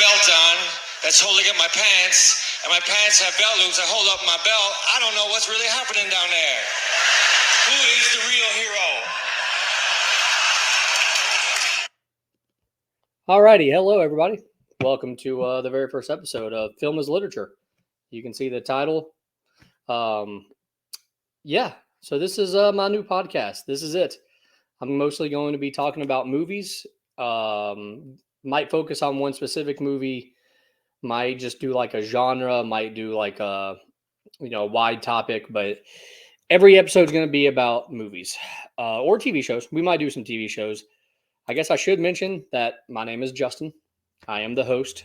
belt on that's holding up my pants, and my pants have belt loops that hold up my belt. I don't know what's really happening down there. Who is the real hero? Alrighty, hello everybody. Welcome to the very first episode of Film is Literature. You can see the title. So this is my new podcast. This is it. I'm mostly going to be talking about movies. Might focus on one specific movie. Might just do like a genre. Might do like a wide topic. But every episode is going to be about movies or TV shows. We might do some TV shows. I guess I should mention that my name is Justin. I am the host.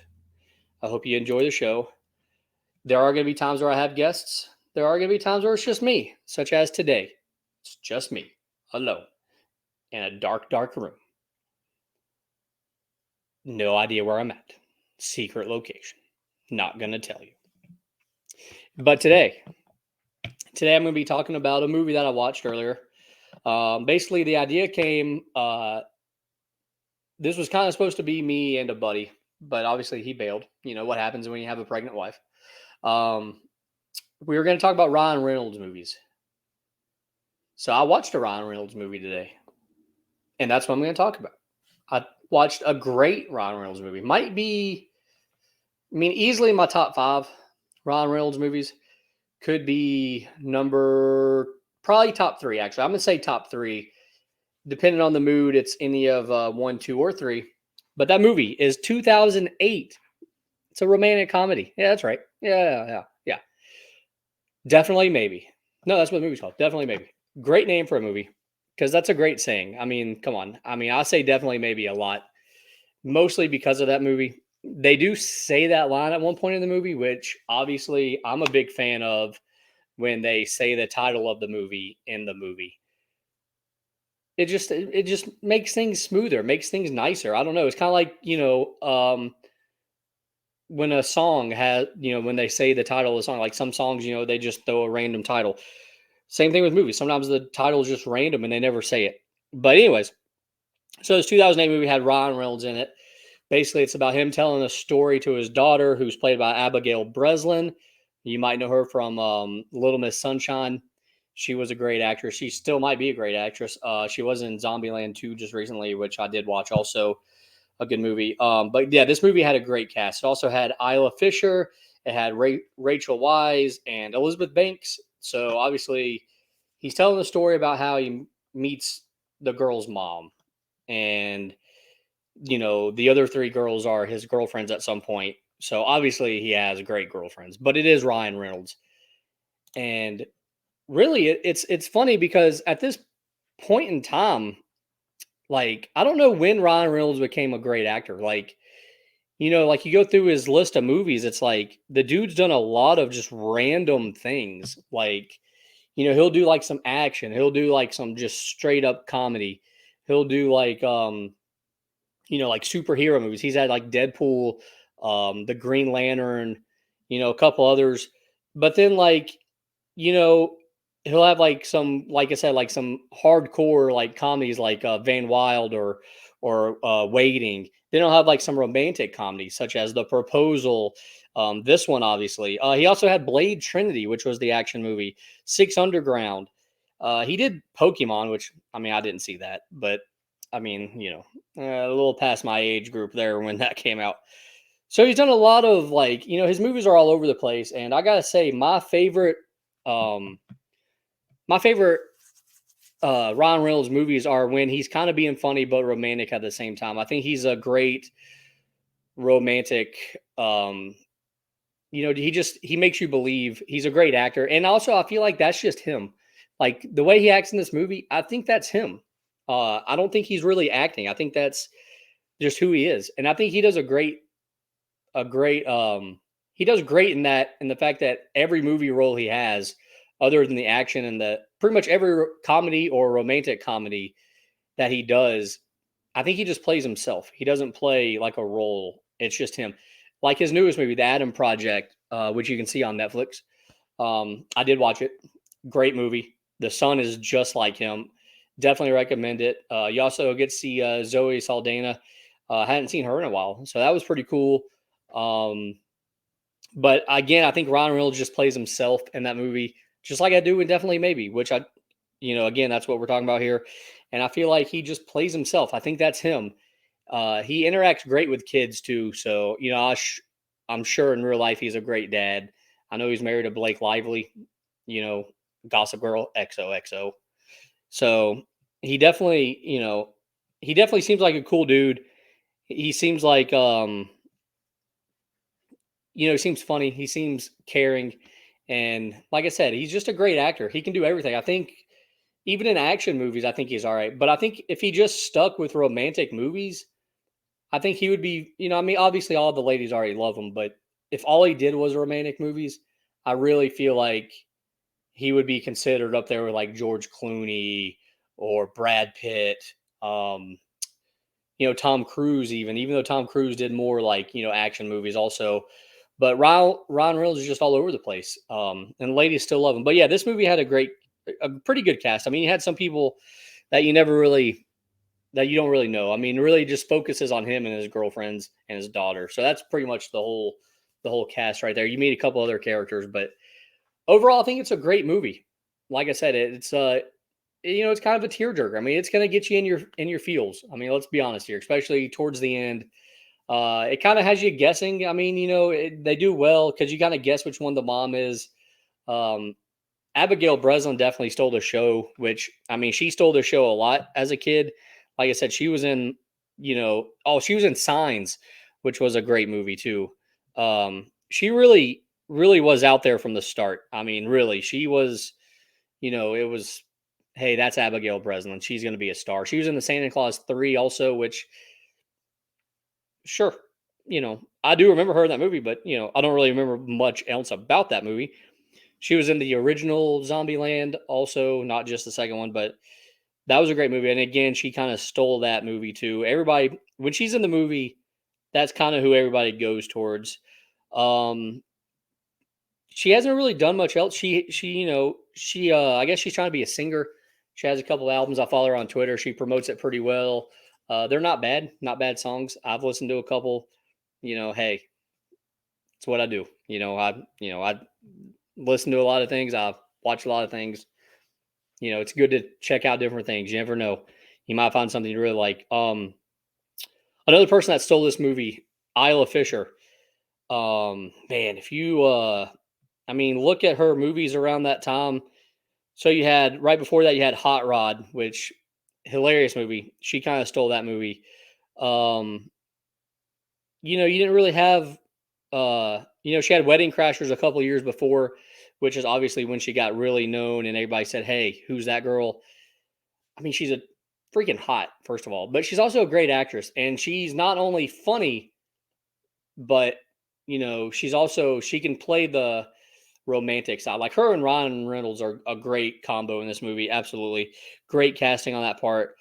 I hope you enjoy the show. There are going to be times where I have guests. There are going to be times where it's just me, such as today. It's just me, alone, in a dark, dark room. No idea where I'm at. Secret location. Not going to tell you. But today I'm going to be talking about a movie that I watched earlier. Basically, the idea came... this was kind of supposed to be me and a buddy, but obviously he bailed. You know what happens when you have a pregnant wife. We were going to talk about Ryan Reynolds movies. So I watched a Ryan Reynolds movie today, and that's what I'm going to talk about. I watched a great Ryan Reynolds movie. Might be, easily my top 5 Ryan Reynolds movies. Could be probably top 3, actually. I'm going to say top 3. Depending on the mood, it's any of 1, 2, or 3. But that movie is 2008. It's a romantic comedy. Yeah, that's right. Yeah. Definitely Maybe. No, that's what the movie's called. Definitely Maybe. Great name for a movie, because that's a great saying. Come on. I say Definitely Maybe a lot, mostly because of that movie. They do say that line at one point in the movie, which obviously I'm a big fan of, when they say the title of the movie in the movie. It just makes things smoother, makes things nicer. I don't know. It's kind of like, when a song has, when they say the title of the song, like some songs, they just throw a random title. Same thing with movies. Sometimes the title is just random and they never say it. But anyways, so this 2008 movie had Ryan Reynolds in it. Basically, it's about him telling a story to his daughter, who's played by Abigail Breslin. You might know her from Little Miss Sunshine. She was a great actress. She still might be a great actress. She was in Zombieland 2 just recently, which I did watch also. A good movie. But yeah, this movie had a great cast. It also had Isla Fisher. It had Rachel Weisz and Elizabeth Banks. So obviously, he's telling the story about how he meets the girl's mom. And, the other 3 girls are his girlfriends at some point. So obviously, he has great girlfriends. But it is Ryan Reynolds. And really, it's funny because at this point in time, like, I don't know when Ryan Reynolds became a great actor. Like, like you go through his list of movies, it's like the dude's done a lot of just random things. Like, he'll do like some action, he'll do like some just straight up comedy. He'll do like like superhero movies. He's had like Deadpool, the Green Lantern, a couple others. But then you know, he'll have like some, like I said, like some hardcore like comedies like Van Wild or Waiting. Then he'll have like some romantic comedies such as The Proposal. This one, obviously. He also had Blade Trinity, which was the action movie. Six Underground. He did Pokemon, which I didn't see that, but a little past my age group there when that came out. So he's done a lot of like, his movies are all over the place, and I gotta say, my favorite Ryan Reynolds movies are when he's kind of being funny but romantic at the same time. I think he's a great romantic. He makes you believe. He's a great actor, and also I feel like that's just him. Like the way he acts in this movie, I think that's him. I don't think he's really acting. I think that's just who he is, and I think he does he does great in the fact that every movie role he has, other than the action and the pretty much every comedy or romantic comedy that he does, I think he just plays himself. He doesn't play like a role. It's just him. Like his newest movie, The Adam Project, which you can see on Netflix. I did watch it. Great movie. The son is just like him. Definitely recommend it. You also get to see Zoe Saldana. Hadn't seen her in a while, so that was pretty cool. But again, I think Ryan Reynolds just plays himself in that movie, just like I do in Definitely Maybe, which again, that's what we're talking about here. And I feel like he just plays himself. I think that's him. He interacts great with kids too. So, I'm sure in real life he's a great dad. I know he's married to Blake Lively, you know, Gossip Girl, XOXO. So he definitely seems like a cool dude. He seems like, he seems funny. He seems caring. And like I said, he's just a great actor. He can do everything. I think even in action movies, I think he's all right. But I think if he just stuck with romantic movies, I think he would be, I mean, obviously all the ladies already love him, but if all he did was romantic movies, I really feel like he would be considered up there with like George Clooney or Brad Pitt, um, Tom Cruise, even though Tom Cruise did more like, action movies also. But Ron Reynolds is just all over the place. And the ladies still love him. But yeah, this movie had a pretty good cast. I mean, you had some people that that you don't really know. I mean, really just focuses on him and his girlfriends and his daughter. So that's pretty much the whole cast right there. You meet a couple other characters, but overall, I think it's a great movie. Like I said, it's kind of a tearjerker. I mean, it's going to get you in your feels. I mean, let's be honest here, especially towards the end. It kind of has you guessing. I mean, they do well because you kind of guess which one the mom is. Um, Abigail Breslin definitely stole the show, which I mean, she stole the show a lot as a kid. Like I said, she was in, she was in Signs, which was a great movie too. She really, really was out there from the start. I mean, really, she was, it was, hey, that's Abigail Breslin. She's going to be a star. She was in the Santa Claus 3 also, which, sure, I do remember her in that movie, but, I don't really remember much else about that movie. She was in the original Zombieland also, not just the second one, but that was a great movie. And again, she kind of stole that movie too. Everybody, when she's in the movie, that's kind of who everybody goes towards. Um, she hasn't really done much else. I guess she's trying to be a singer. She has a couple albums. I follow her on Twitter. She promotes it pretty well. They're not bad songs. I've listened to a couple. Hey, it's what I do. I listen to a lot of things. I watch a lot of things. It's good to check out different things. You never know. You might find something you really like. Another person that stole this movie, Isla Fisher. Man, if you I mean, look at her movies around that time. So you had right before that you had Hot Rod, which hilarious movie. She kind of stole that movie. Um, you didn't really have she had Wedding Crashers a couple years before, which is obviously when she got really known and everybody said, "Hey, who's that girl?" I mean, she's a freaking hot, first of all, but she's also a great actress and she's not only funny, but she can play the romantic side. Like her and Ryan Reynolds are a great combo in this movie. Absolutely. Great casting on that part.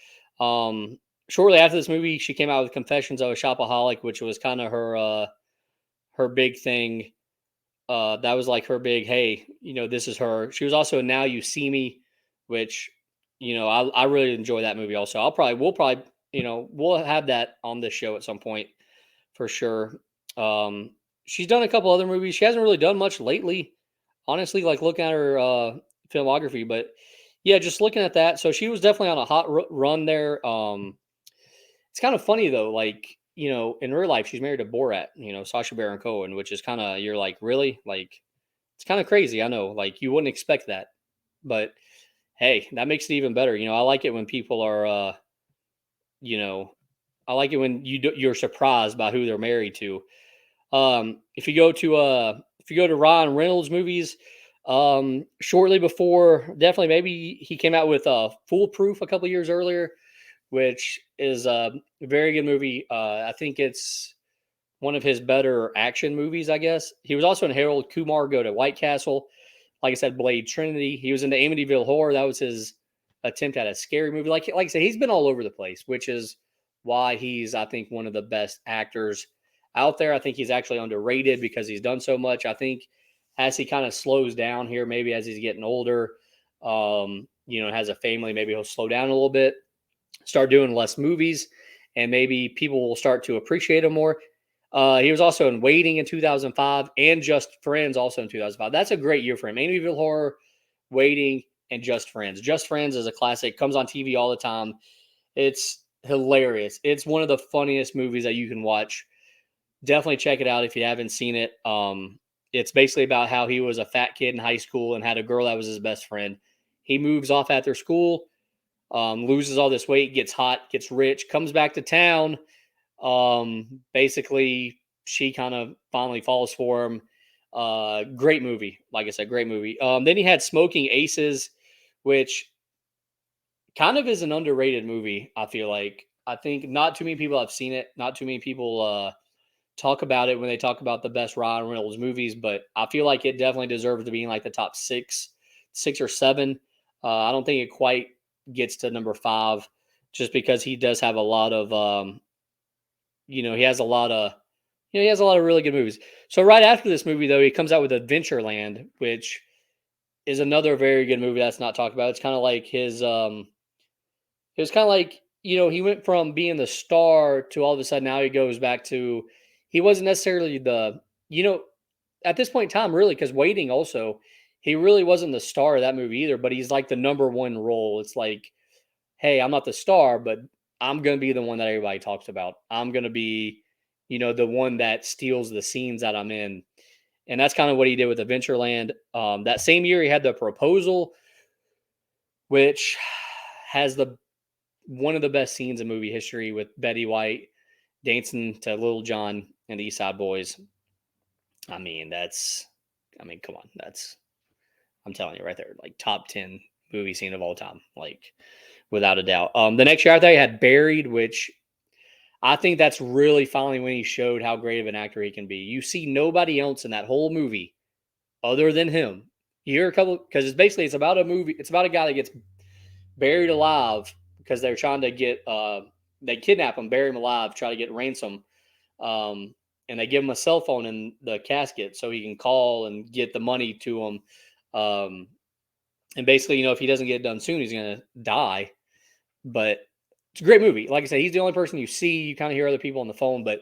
Shortly after this movie, she came out with Confessions of a Shopaholic, which was kind of her big thing. That was like her big, hey, this is her. She was also in Now You See Me, which, I really enjoy that movie also. We'll probably, we'll have that on this show at some point for sure. Um, she's done a couple other movies. She hasn't really done much lately, honestly, like looking at her filmography, but yeah, just looking at that. So she was definitely on a hot run there. It's kind of funny though, like, in real life, she's married to Borat, Sacha Baron Cohen, which is kind of, you're like, really? Like, it's kind of crazy. I know, like, you wouldn't expect that, but hey, that makes it even better. I like it when people are, you know, I like it when you're surprised by who they're married to. If you go to Ryan Reynolds movies, shortly before, definitely maybe he came out with Foolproof a couple years earlier, which is a very good movie. I think it's one of his better action movies, I guess. He was also in Harold Kumar Go to White Castle. Like I said, Blade Trinity. He was in the Amityville Horror. That was his attempt at a scary movie. Like I said, he's been all over the place, which is why he's, I think, one of the best actors out there. I think he's actually underrated because he's done so much. I think as he kind of slows down here, maybe as he's getting older, has a family, maybe he'll slow down a little bit, start doing less movies, and maybe people will start to appreciate him more. He was also in Waiting in 2005 and Just Friends also in 2005. That's a great year for him. Amityville Horror, Waiting, and Just Friends. Just Friends is a classic. Comes on TV all the time. It's hilarious. It's one of the funniest movies that you can watch. Definitely check it out if you haven't seen it. It's basically about how he was a fat kid in high school and had a girl that was his best friend. He moves off after school, loses all this weight, gets hot, gets rich, comes back to town. Basically, she kind of finally falls for him. Great movie. Like I said, great movie. Then he had Smoking Aces, which kind of is an underrated movie. I feel like I think not too many people have seen it. Not too many people talk about it when they talk about the best Ryan Reynolds movies, but I feel like it definitely deserves to be in like the top six or seven. I don't think it quite gets to number five, just because he does have a lot of, he has a lot of, he has a lot of really good movies. So right after this movie, though, he comes out with Adventureland, which is another very good movie that's not talked about. It's kind of like his, it was kind of like, he went from being the star to all of a sudden now he goes back to, he wasn't necessarily the, you know, at this point in time, really, because Waiting also, he really wasn't the star of that movie either, but he's like the number one role. It's like, hey, I'm not the star, but I'm going to be the one that everybody talks about. I'm going to be, the one that steals the scenes that I'm in. And that's kind of what he did with Adventureland. That same year, he had The Proposal, which has the one of the best scenes in movie history with Betty White dancing to Little John and the East Side Boys. I mean, come on. I'm telling you right there, like top 10 movie scene of all time, like without a doubt. The next year after, I had Buried, which I think that's really finally when he showed how great of an actor he can be. You see nobody else in that whole movie other than him. You hear a couple, because it's about a movie. It's about a guy that gets buried alive because they're trying to get, they kidnap him, bury him alive, try to get ransom. Um, and they give him a cell phone in the casket so he can call and get the money to him. And basically, if he doesn't get it done soon, he's going to die. But it's a great movie. Like I said, he's the only person you see. You kind of hear other people on the phone, but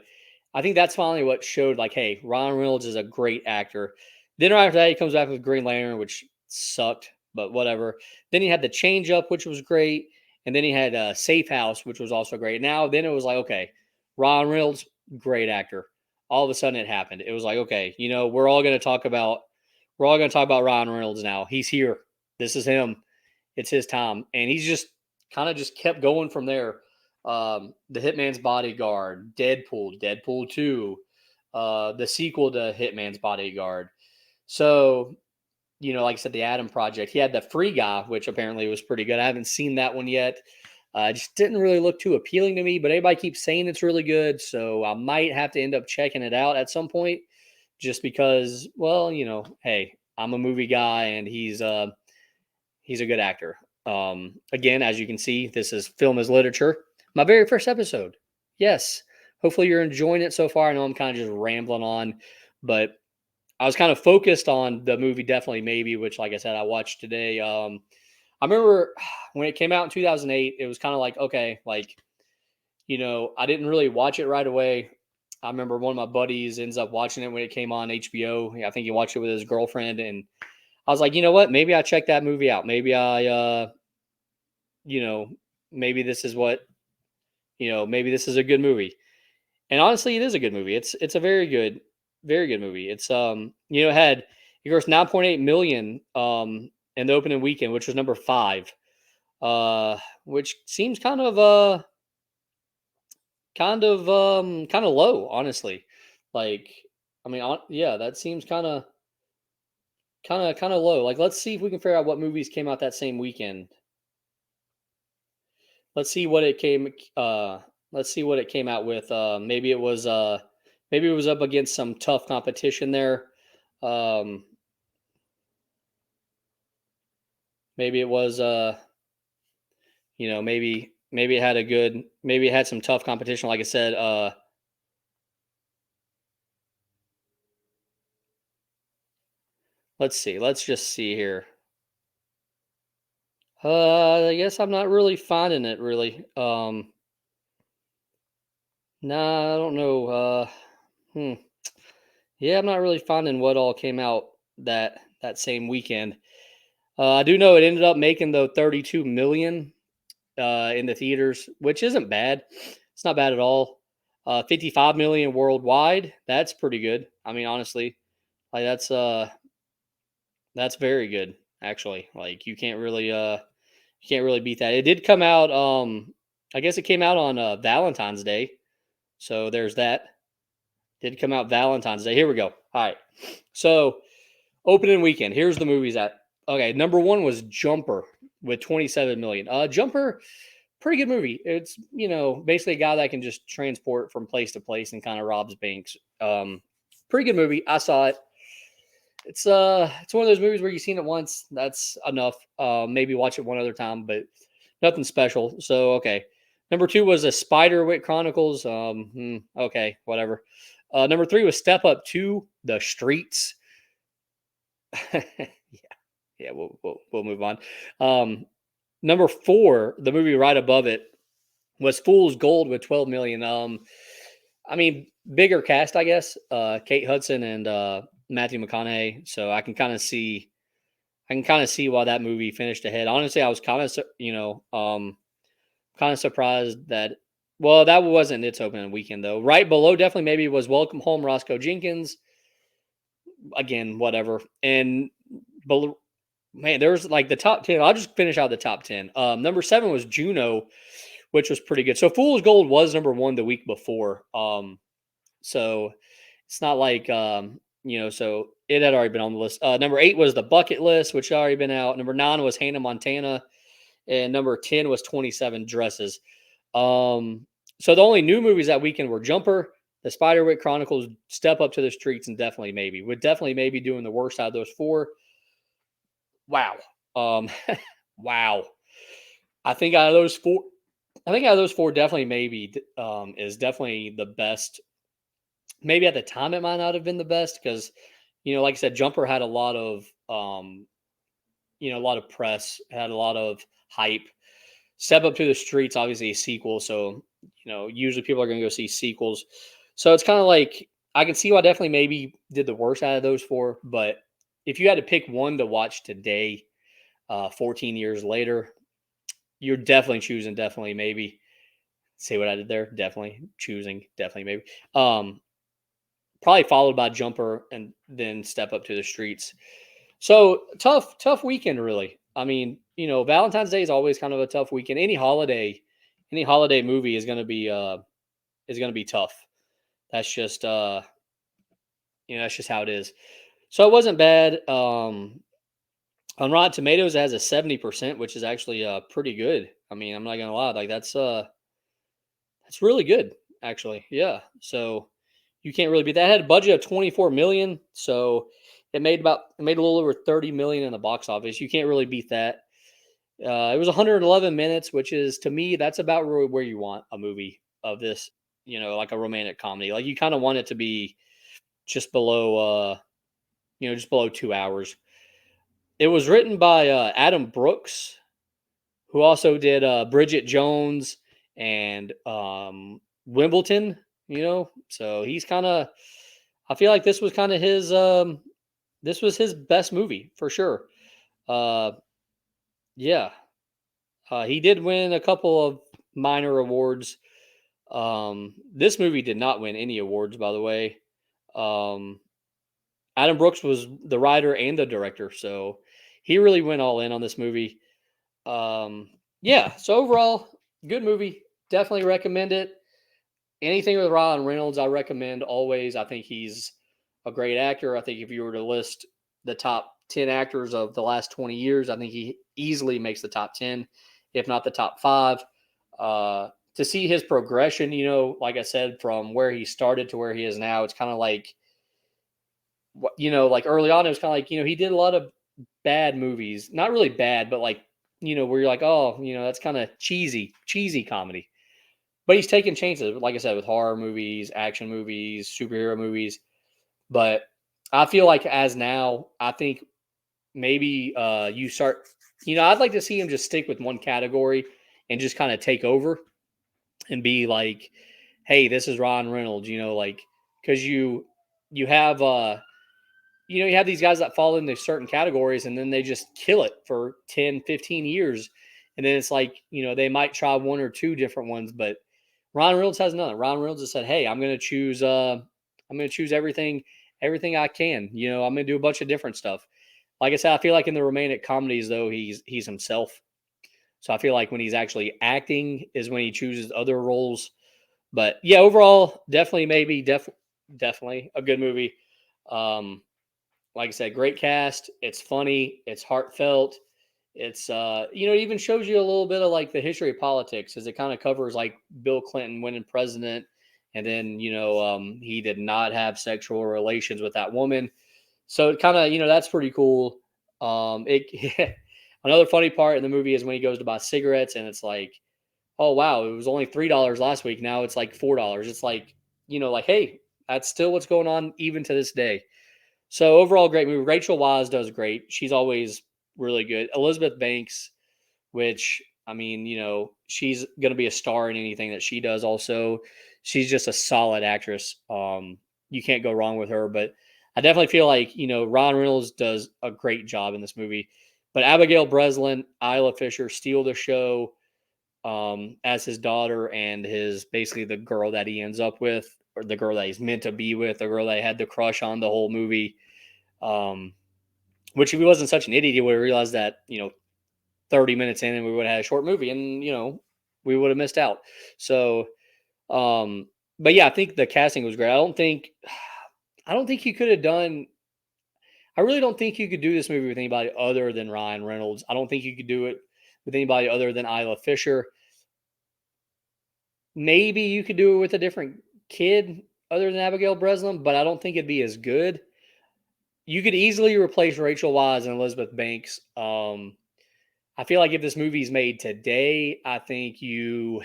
I think that's finally what showed, like, hey, Ryan Reynolds is a great actor. Then right after that, he comes back with Green Lantern, which sucked, but whatever. Then he had The Change Up, which was great. And then he had Safe House, which was also great. Then it was like, okay, Ryan Reynolds, great actor. All of a sudden it happened. It was like, okay, we're all going to talk about Ryan Reynolds now. He's here. This is him. It's his time. And he's just kind of just kept going from there. The Hitman's Bodyguard, Deadpool 2, the sequel to Hitman's Bodyguard. So, like I said, the Adam Project. He had the Free Guy, which apparently was pretty good. I haven't seen that one yet. Just didn't really look too appealing to me, but everybody keeps saying it's really good. So I might have to end up checking it out at some point just because, well, hey, I'm a movie guy and he's a good actor. Again, as you can see, this is Film as Literature. My very first episode. Yes. Hopefully you're enjoying it so far. I know I'm kind of just rambling on, but I was kind of focused on the movie Definitely Maybe, which, like I said, I watched today. I remember when it came out in 2008, it was kind of like, okay, like, I didn't really watch it right away. I remember one of my buddies ends up watching it when it came on HBO. I think he watched it with his girlfriend, and I was like, you know what? Maybe I check that movie out. Maybe you know, maybe this is maybe this is a good movie. And honestly, it is a good movie. It's a very good movie. It had, of course, 9.8 million in the opening weekend, which was number 5. Which seems kind of low, honestly. Like, I mean, yeah, that seems kind of low. Like, let's see if we can figure out what movies came out that same weekend. Let's see what it came. Let's see what it came out with. Maybe it was up against some tough competition there. Um, maybe it was. Maybe it had maybe it had some tough competition. Like I said. Let's see. Let's just see here. I guess I'm not really finding it really. Nah, I don't know. Hmm. Yeah, I'm not really finding what all came out that same weekend. I do know it ended up making though 32 million in the theaters, which isn't bad. It's not bad at all. 55 million worldwide. That's pretty good. I mean, honestly, like that's very good actually. Like you can't really beat that. It did come out I guess it came out on Valentine's Day. So there's that. Did come out Valentine's Day. Here we go. All right. So opening weekend. Here's the movies that. Okay, number 1 was Jumper with 27 million. Jumper, pretty good movie. It's, basically a guy that can just transport from place to place and kind of robs banks. Pretty good movie. I saw it. It's one of those movies where you've seen it once. That's enough. Maybe watch it one other time, but nothing special. So okay. Number 2 was a Spiderwick Chronicles. Okay, whatever. Number 3 was Step Up to the Streets. yeah, yeah. We'll move on. Number 4, the movie right above it was Fool's Gold with 12 million. I mean, bigger cast, I guess. Kate Hudson and Matthew McConaughey. So I can kind of see why that movie finished ahead. Honestly, I was kind of kind of surprised that. Well, that wasn't its opening weekend though. Right below, definitely maybe was Welcome Home, Roscoe Jenkins. Again, whatever. And below, man, there's like the top 10. I'll just finish out the top 10. Number 7 was Juno, which was pretty good. So Fool's Gold was number 1 the week before. So it's not like so it had already been on the list. Number 8 was The Bucket List, which had already been out. Number 9 was Hannah Montana, and number 10 was 27 Dresses. So the only new movies that weekend were Jumper, The Spiderwick Chronicles, Step Up to the Streets, and Definitely Maybe. With Definitely Maybe doing the worst out of those 4. Wow. Um, wow. I think out of those 4, Definitely Maybe is definitely the best. Maybe at the time it might not have been the best because, like I said, Jumper had a lot of press, had a lot of hype. Step Up to the Streets, obviously a sequel, so usually people are going to go see sequels. So it's kind of like I can see why Definitely Maybe did the worst out of those 4, but if you had to pick one to watch today, 14 years later, you're definitely choosing Definitely Maybe. See what I did there? Definitely choosing Definitely Maybe. Probably followed by Jumper and then Step Up to the Streets. So tough weekend, really. I mean, Valentine's Day is always kind of a tough weekend. Any holiday movie is gonna be tough. That's just that's just how it is. So it wasn't bad. On Rotten Tomatoes, it has a 70%, which is actually pretty good. I mean, I'm not gonna lie, like that's really good, actually. Yeah. So you can't really beat that. It had a budget of 24 million, so it made a little over 30 million in the box office. You can't really beat that. It was 111 minutes, which is to me that's about really where you want a movie of this. Like a romantic comedy. Like you kind of want it to be just below, just below 2 hours. It was written by Adam Brooks, who also did Bridget Jones and Wimbledon. So he's kind of. I feel like this was kind of his. This was his best movie for sure. Uh, yeah, he did win a couple of minor awards. This movie did not win any awards, by the way. Um, Adam Brooks was the writer and the director, so he really went all in on this movie. Yeah, so overall, good movie. Definitely recommend it. Anything with Ryan Reynolds, I recommend always. I think he's a great actor. I think if you were to list the top 10 actors of the last 20 years, I think he easily makes the top 10, if not the top 5. To see his progression, like I said, from where he started to where he is now, it's kind of like, like early on, it was kind of like, he did a lot of bad movies. Not really bad, but like, where you're like, oh, that's kind of cheesy comedy. But he's taking chances, like I said, with horror movies, action movies, superhero movies. But I feel like as now, I think maybe you start, I'd like to see him just stick with one category and just kind of take over and be like, hey, this is Ryan Reynolds, like because you have you have these guys that fall into certain categories and then they just kill it for 10, 15 years. And then it's like, they might try one or two different ones, but Ron Reynolds has none. Ron Reynolds has said, "Hey, I'm going to choose everything I can. I'm going to do a bunch of different stuff." Like I said, I feel like in the romantic comedies though, he's himself. So I feel like when he's actually acting is when he chooses other roles. But yeah, overall, definitely a good movie. Um, like I said, great cast. It's funny. It's heartfelt. It's it even shows you a little bit of like the history of politics, as it kind of covers like Bill Clinton winning president, and then he did not have sexual relations with that woman. So it kind of that's pretty cool. It another funny part in the movie is when he goes to buy cigarettes, and it's like, oh wow, it was only $3 last week. Now it's like $4. It's like like, hey, that's still what's going on even to this day. So overall, great movie. Rachel Wise does great. She's always really good. Elizabeth Banks, which I mean, she's going to be a star in anything that she does. Also, she's just a solid actress. You can't go wrong with her. But I definitely feel like Ron Reynolds does a great job in this movie. But Abigail Breslin, Isla Fisher steal the show as his daughter and his basically the girl that he ends up with, or the girl that he's meant to be with, the girl that he had the crush on the whole movie. Um, which if he wasn't such an idiot, he would have realized that 30 minutes in, and we would have had a short movie, and we would have missed out. So, but yeah, I think the casting was great. I don't think you could have done. I really don't think you could do this movie with anybody other than Ryan Reynolds. I don't think you could do it with anybody other than Isla Fisher. Maybe you could do it with a different kid other than Abigail Breslin, but I don't think it'd be as good. You could easily replace Rachel Wise and Elizabeth Banks. I feel like if this movie's made today, uh, I think you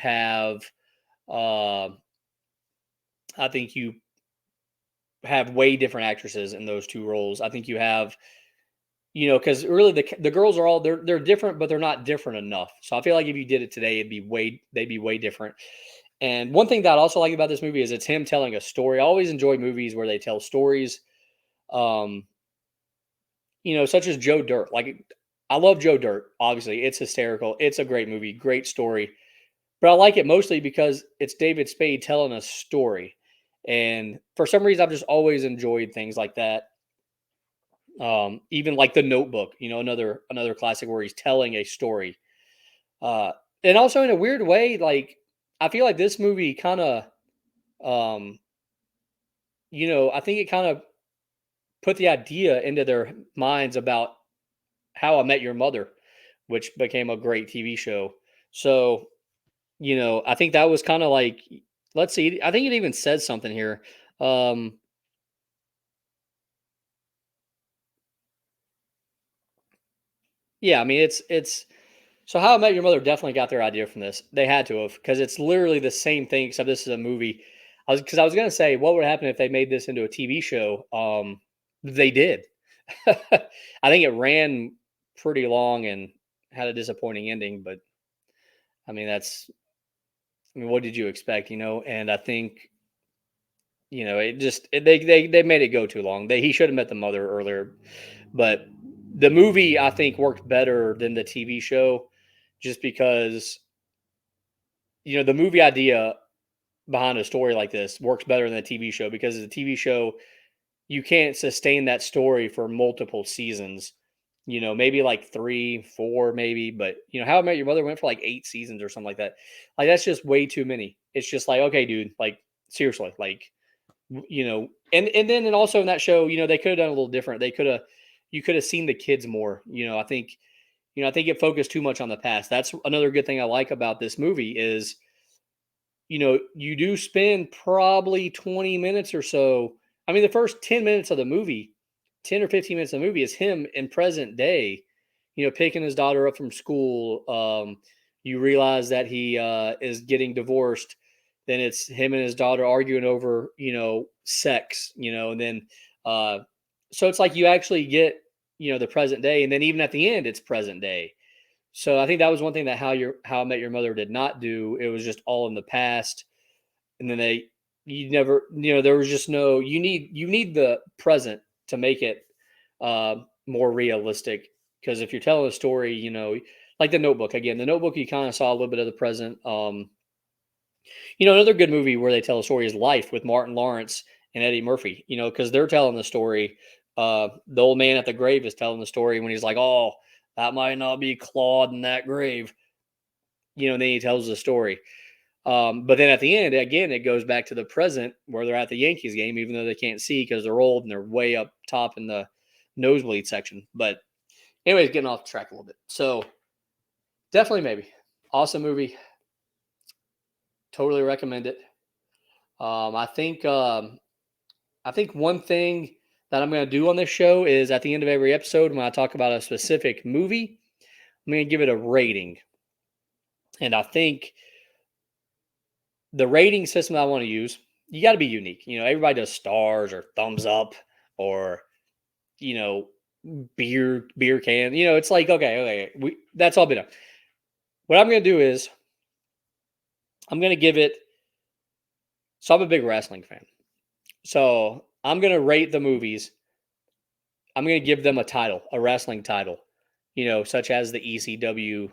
have way different actresses in those two roles. I think you have, because really the girls are all they're different, but they're not different enough. So I feel like if you did it today, they'd be way different. And one thing that I also like about this movie is it's him telling a story. I always enjoy movies where they tell stories. Um, such as Joe Dirt. Like, I love Joe Dirt. Obviously, it's hysterical. It's a great movie, great story. But I like it mostly because it's David Spade telling a story. And for some reason, I've just always enjoyed things like that. Even like The Notebook, another classic where he's telling a story. Uh, and also in a weird way, like I feel like this movie kind of, um, I think it kind of put the idea into their minds about How I Met Your Mother, which became a great TV show. So, I think that was kind of like, let's see, I think it even says something here. Um, yeah, I mean, it's so How I Met Your Mother definitely got their idea from this. They had to have, because it's literally the same thing, except this is a movie. I was gonna say, what would happen if they made this into a TV show? They did. I think it ran pretty long and had a disappointing ending, but I mean, I mean, what did you expect, And I think, they made it go too long. He should have met the mother earlier, but the movie I think worked better than the TV show, just because the movie idea behind a story like this works better than the TV show, because the TV show you can't sustain that story for multiple seasons. Maybe like 3, 4, maybe, but How I Met Your Mother went for like 8 seasons or something like that. Like that's just way too many. It's just like, okay, dude, like seriously, like and also in that show, they could have done a little different. You could have seen the kids more. I think it focused too much on the past. That's another good thing I like about this movie is, you do spend probably 20 minutes or so. I mean, the first 10 minutes of the movie, 10 or 15 minutes of the movie is him in present day, picking his daughter up from school. You realize that he is getting divorced. Then it's him and his daughter arguing over, sex, and then, so it's like you actually get, the present day. And then even at the end, it's present day. So I think that was one thing that How I Met Your Mother did not do. It was just all in the past, and then you never, there was just no. You need the present to make it more realistic. Because if you're telling a story, like the Notebook again, the Notebook, you kind of saw a little bit of the present. Another good movie where they tell a story is Life with Martin Lawrence and Eddie Murphy. Because they're telling the story. The old man at the grave is telling the story when he's like, "Oh, that might not be Claude in that grave." And then he tells the story. But then at the end, again, it goes back to the present where they're at the Yankees game, even though they can't see because they're old and they're way up top in the nosebleed section. But anyways, getting off track a little bit. So definitely maybe. Awesome movie. Totally recommend it. I think one thing that I'm going to do on this show is at the end of every episode, when I talk about a specific movie, I'm going to give it a rating. And I think the rating system I want to use, you got to be unique. Everybody does stars or thumbs up or, beer can. It's like, okay, that's all been done. What I'm going to do is I'm going to give it. So I'm a big wrestling fan. So I'm going to rate the movies. I'm going to give them a title, a wrestling title, such as the ECW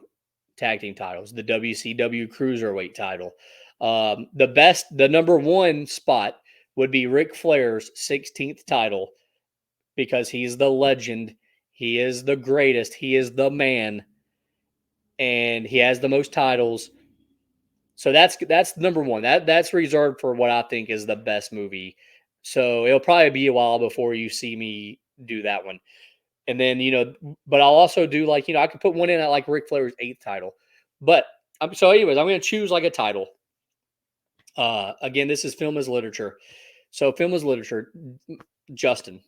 tag team titles, the WCW cruiserweight title. The number one spot would be Ric Flair's 16th title because he's the legend. He is the greatest. He is the man. And he has the most titles. So that's number one. That's reserved for what I think is the best movie. So it'll probably be a while before you see me do that one. And then, but I'll also do I could put one in at like Ric Flair's 8th title. But so anyways, I'm going to choose like a title. Again, this is film as literature. So film as literature, Justin,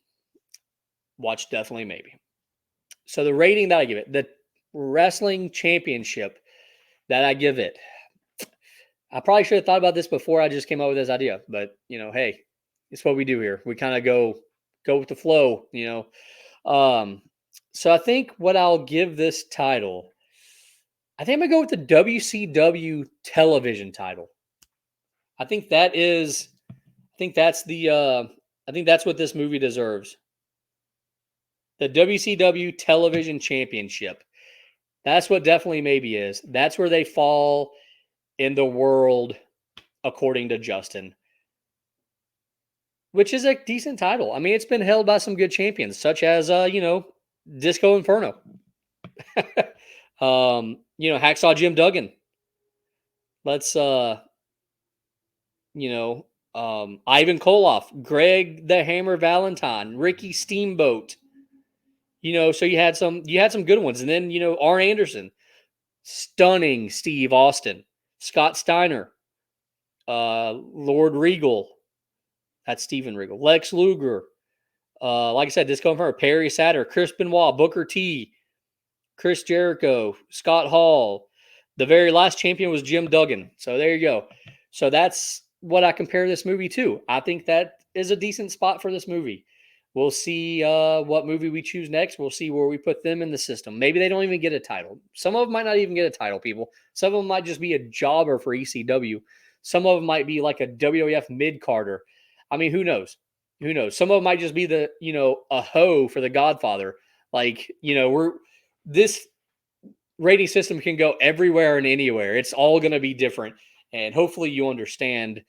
watch Definitely Maybe. So the rating that I give it, the wrestling championship that I give it, I probably should have thought about this before I just came up with this idea, but hey, it's what we do here. We kind of go with the flow, So I think what I'll give this title, I think I'm gonna go with the WCW television title. I think that's what this movie deserves. The WCW television championship. That's what Definitely Maybe is. That's where they fall in the world, according to Justin, which is a decent title. I mean, it's been held by some good champions, such as Disco Inferno, Hacksaw Jim Duggan. Let's Ivan Koloff, Greg the Hammer Valentine, Ricky Steamboat. So you had some good ones, and then Arn Anderson, stunning Steve Austin, Scott Steiner, Lord Regal, that's Steven Regal, Lex Luger, like I said, Disco Inferno, Perry Satter, Chris Benoit, Booker T, Chris Jericho, Scott Hall. The very last champion was Jim Duggan. So there you go. So that's what I compare this movie to. I think that is a decent spot for this movie. We'll see what movie we choose next. We'll see where we put them in the system. Maybe they don't even get a title. Some of them might not even get a title, people. Some of them might just be a jobber for ECW. Some of them might be like a WWF mid-carder. I mean, who knows? Who knows? Some of them might just be the, a hoe for the Godfather. Like, this rating system can go everywhere and anywhere. It's all going to be different. And hopefully you understand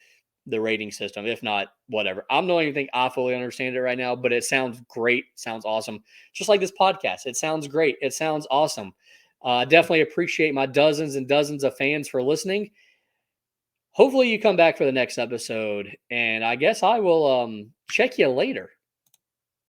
the rating system. If not, whatever. I don't even think I fully understand it right now, but it sounds great. Sounds awesome. Just like this podcast. It sounds great. It sounds awesome. Definitely appreciate my dozens and dozens of fans for listening. Hopefully you come back for the next episode, and I guess I will check you later.